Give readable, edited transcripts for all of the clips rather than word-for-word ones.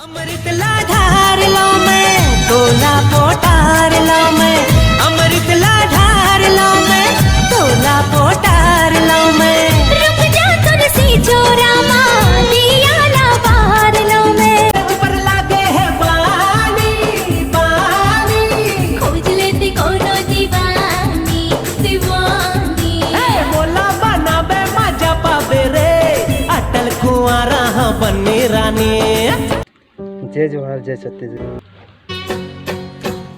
अमृत लाधार लो मैं तोला पोटार लो मैं, अमृत लाधार लो मैं तोला पोटार लो मैं। रुक जा तुलसी चोरा माँ दिया ना बाहर लो मैं। पर लागे है पानी पानी, खोज लेती कोनो दीवानी दीवानी। बोला बना बे मजा पावे रे, अटल कुंवारा हाँ बनी रानी। जय जोहार जय छत्तीसगढ़।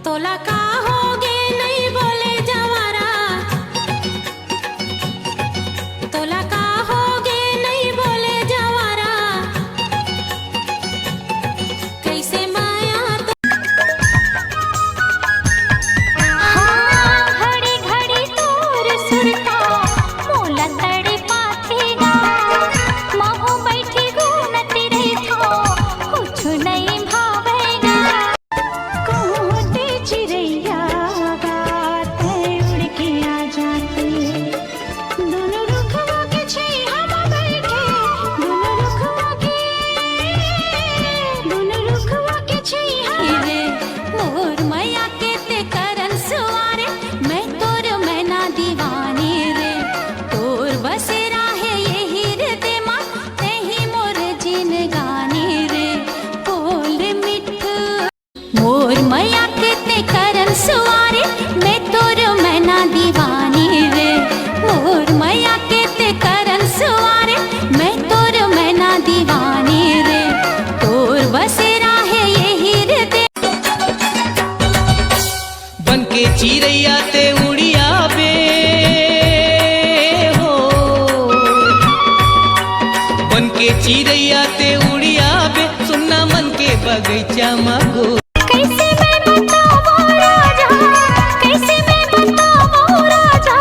तोला का होगे नहीं बोले जवारा, तोला का होगे नहीं बोले जवारा। कैसे माया हाँ घड़ी घड़ी तोर सुरता मोला तड़े पाथेगा। महू बैठी गुनती रही थो कुछ नहीं भावेगा। कहते चिड़ैया गाते उड़ के आ जाती, दोनों रुखवा के छैया में बैठे, दोनों रुखवा के छैया रे। मोर मैया के ते करन सुवारे, मैं तोर मैना दीवानी रे। तोर बसेरा है यही हृदय माँ, तेही मोर जिन गानी रे। बोल मिठू मोर मैया के ते करन सुवारे, मैं तोर मैना दीवानी रे। मोर मैया के ते करन सुवारे, मैं तोर मैना दीवानी रे। तोर बसेरा है यही हृदय बन के चिड़ैया ते उड़िया बे हो, बन के चिड़ैया ते उड़िया बे, सुनना मन के बगीचा मागो। कैसे मैं बताऊं राजा, कैसे मैं बताऊं राजा,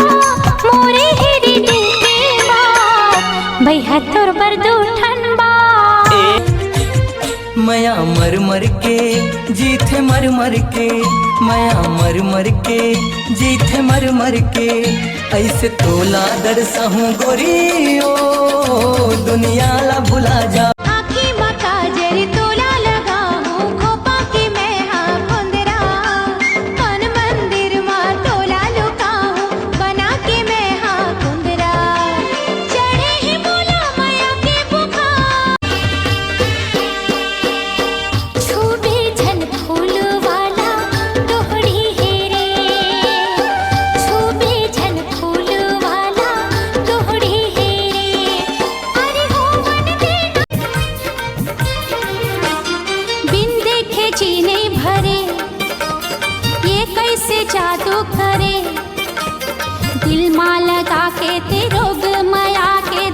मोरे हेरी देखे बात भैया तोर बर दो ठनबा। मया मर मर के जीथे मर मर के, मया मर मर के जीथे मर मर के, ऐसे तोला दरसहूं गोरी ओ दुनिया ला भुला जा। आँखी में काजर तोला लगाऊं, खोपा की मैं हाँ फुंदरा। मन मंदिर में तोला लुकाऊं, बना के मैं हाँ कुंदरा। चढ़े ही बोला माया के बुखार, छूबे झन फूल वाला दोहड़ी है रे। छूबे झन फूल वाला दोहड़ी है रे। अरे हो मन देना बिन देखे जीने भरे, ये कैसे जादू करे। दिल माँ लगा के ते रोग माया के